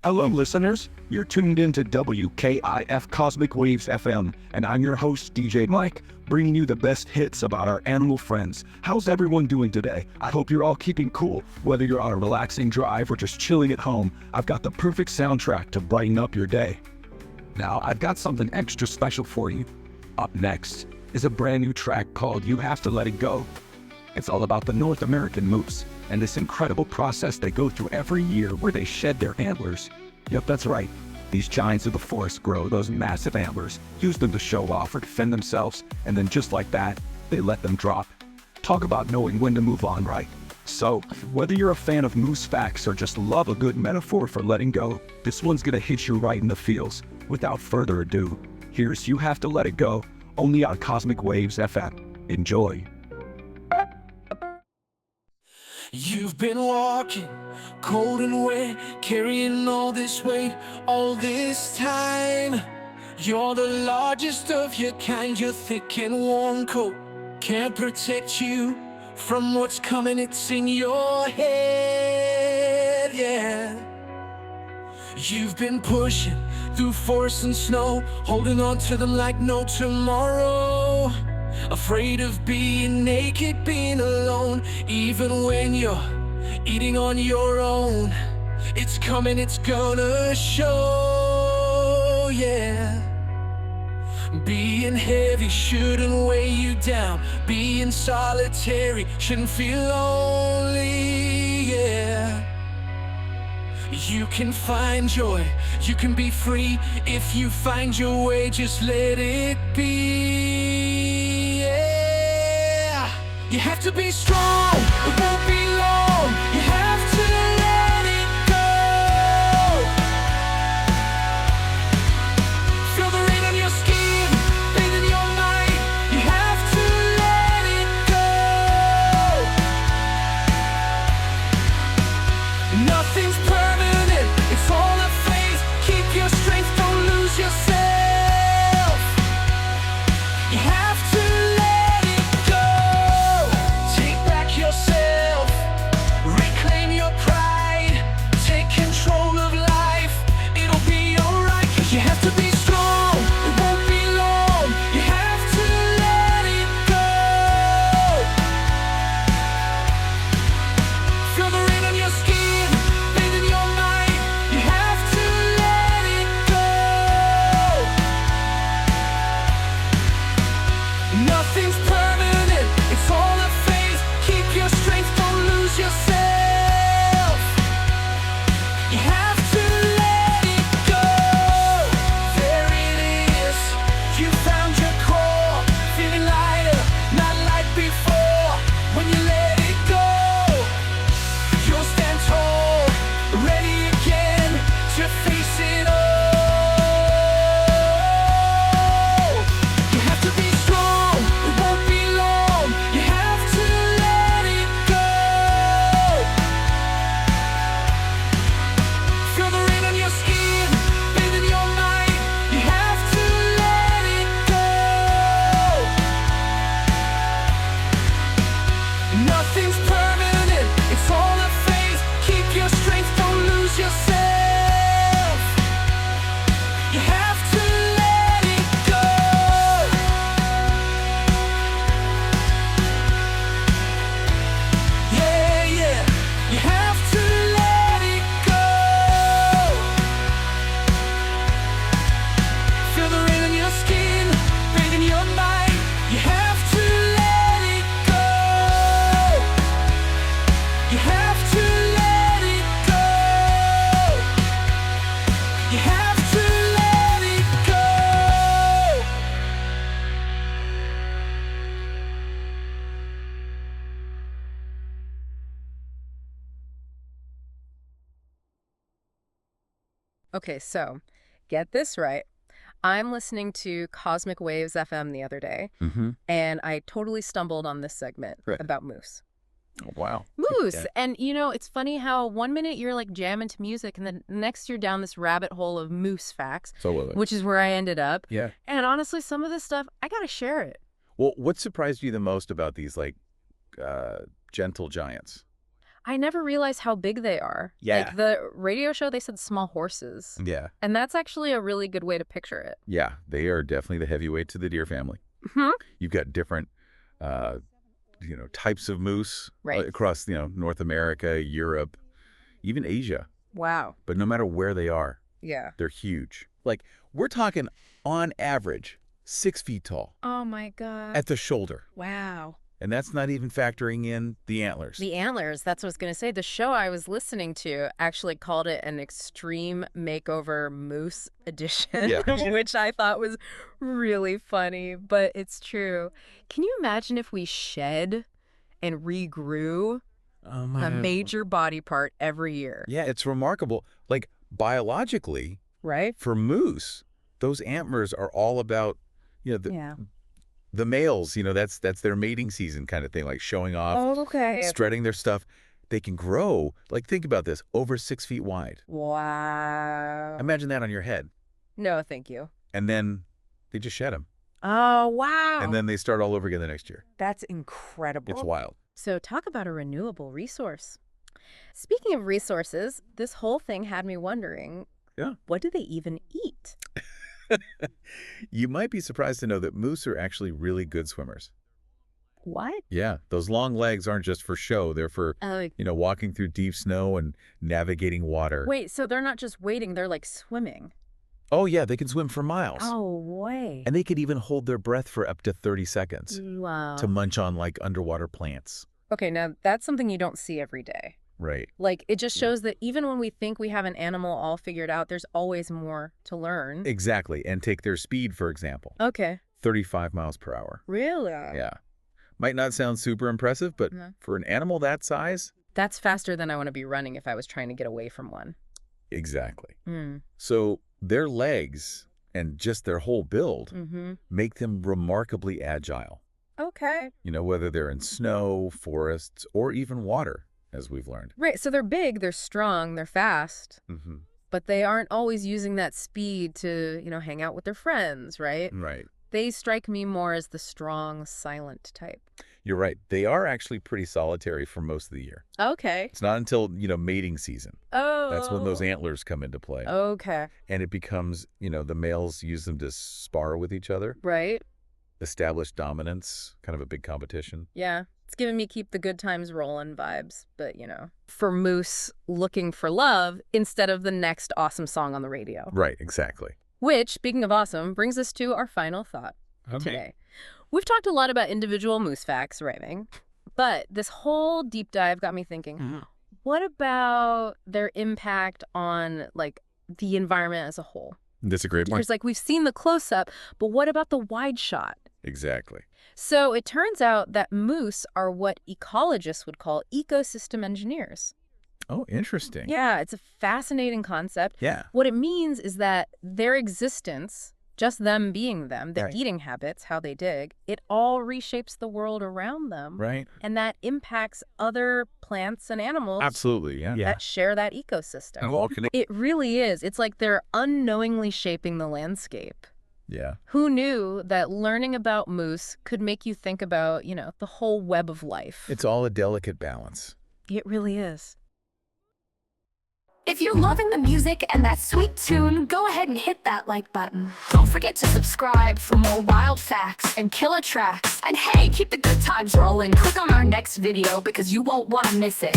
Hello, listeners. You're tuned into WKIF Cosmic Waves FM, and I'm your host, DJ Mike, bringing you the best hits about our animal friends. How's everyone doing today? I hope you're all keeping cool. Whether you're on a relaxing drive or just chilling at home, I've got the perfect soundtrack to brighten up your day. Now, I've got something extra special for you. Up next is a brand new track called You Have to Let It Go. It's all about the North American moose and this incredible process they go through every year where they shed their antlers. Yep, that's right. These giants of the forest grow those massive antlers, use them to show off or defend themselves, and then just like that, they let them drop. Talk about knowing when to move on, right? So, whether you're a fan of moose facts or just love a good metaphor for letting go, this one's gonna hit you right in the feels. Without further ado, here's You Have to Let It Go, only on Cosmic Waves FM. Enjoy. You've been walking, cold and wet, carrying all this weight, all this time. You're the largest of your kind, your thick and warm coat can't protect you from what's coming, it's in your head, yeah. You've been pushing through forest and snow, holding on to them like no tomorrow. Afraid of being naked, being alone, even when you're eating on your own. It's coming, it's gonna show, yeah. Being heavy shouldn't weigh you down. Being solitary shouldn't feel lonely, yeah. You can find joy, you can be free. If you find your way, just let it be, yeah. You have to be strong, it won't be long. You have to let it go. Feel the rain on your skin, bathe in your mind. You have to let it go. Nothing's permanent, it's all a phase. Keep your strength, don't lose yourself. You have to let it go. Take back yourself, reclaim your pride. Take control of life, it'll be alright. You have to be strong, it won't be long. You have to let it go. Feel the rain on your skin, bathe in your mind. You have to let it go. Nothing's permanent, it's all a phase. Keep your strength, don't lose yourself. You have to let it go. There it is, you found your core. Feeling lighter, not like before. When you let it go, you'll stand tall, ready again to face it all. You have to be strong, it won't be long. You have to let it go. Feel the rain on your skin, bathe in your mind. You have to let it go. Nothing's permanent, it's all a phase. Keep your strength, don't lose yourself. You have to let it go. Yeah, yeah, you have to let it go. Feel the rain on your skin, bathe in your mind. You have to let it go. You have to let it go. You have to let it go. Okay, so get this right. I'm listening to Cosmic Waves FM the other day, and I totally stumbled on this segment Right. about moose. Oh, wow. Moose! Yeah. And, it's funny how 1 minute you're, like, jamming to music, and then next you're down this rabbit hole of moose facts, So was it. which is where I ended up. Yeah. And honestly, some of this stuff, I gotta share it. Well, what surprised you the most about these, like, gentle giants? I never realized how big they are. Yeah. Like the radio show, they said small horses. Yeah. And that's actually a really good way to picture it. Yeah, they are definitely the heavyweights of the deer family. Hmm. You've got different, types of moose across, North America, Europe, even Asia. Wow. But no matter where they are, Yeah. they're huge. Like, we're talking on average 6 feet tall Oh my God. at the shoulder. Wow. And that's not even factoring in the antlers. The antlers, that's what I was going to say. The show I was listening to actually called it an extreme makeover moose edition, Yeah. which I thought was really funny, but it's true. Can you imagine if we shed and regrew a major body part every year? Yeah, it's remarkable. Like, biologically, Right? for moose, those antlers are all about, Yeah. the males, that's their mating season kind of thing, like showing off, Oh, okay. strutting their stuff. They can grow, like, think about this, over 6 feet wide. Wow. Imagine that on your head. No, thank you. And then they just shed them. Oh, wow. And then they start all over again the next year. That's incredible. It's wild. So talk about a renewable resource. Speaking of resources, this whole thing had me wondering, what do they even eat? You might be surprised to know that moose are actually really good swimmers. What? Yeah, those long legs aren't just for show. They're for, walking through deep snow and navigating water. Wait, so they're not just wading, they're like swimming. Oh, yeah, they can swim for miles. Oh, way. And they could even hold their breath for up to 30 seconds Wow. to munch on, like, underwater plants. Okay, now that's something you don't see every day. Right. Like, it just shows that even when we think we have an animal all figured out, there's always more to learn. Exactly. And take their speed, for example. Okay. 35 miles per hour. Really? Yeah. Might not sound super impressive, but for an animal that size... That's faster than I want to be running if I was trying to get away from one. Exactly. Mm. So their legs and just their whole build make them remarkably agile. Okay. Whether they're in snow, forests, or even water, as we've learned. Right, so they're big, they're strong, they're fast, but they aren't always using that speed to, hang out with their friends, right? Right. They strike me more as the strong, silent type. You're right. They are actually pretty solitary for most of the year. Okay. It's not until, mating season. Oh. That's when those antlers come into play. Okay. And it becomes, the males use them to spar with each other. Right. Establish dominance, kind of a big competition. Yeah. It's giving me keep the good times rolling vibes, but, for moose looking for love instead of the next awesome song on the radio. Right, exactly. Which, speaking of awesome, brings us to our final thought today. We've talked a lot about individual moose facts, rhyming, but this whole deep dive got me thinking, what about their impact on, like, the environment as a whole? That's a great point. Because, like, we've seen the close-up, but what about the wide shot? Exactly. So it turns out that moose are what ecologists would call ecosystem engineers. Oh, interesting. Yeah, it's a fascinating concept. Yeah. What it means is that their existence, just them being them, their eating habits, how they dig, it all reshapes the world around them. Right. And that impacts other plants and animals Absolutely, yeah. that share that ecosystem. And all connected. It really is. It's like they're unknowingly shaping the landscape. Yeah. Who knew that learning about moose could make you think about, the whole web of life? It's all a delicate balance. It really is. If you're loving the music and that sweet tune, go ahead and hit that like button. Don't forget to subscribe for more wild facts and killer tracks. And hey, keep the good times rolling. Click on our next video because you won't want to miss it.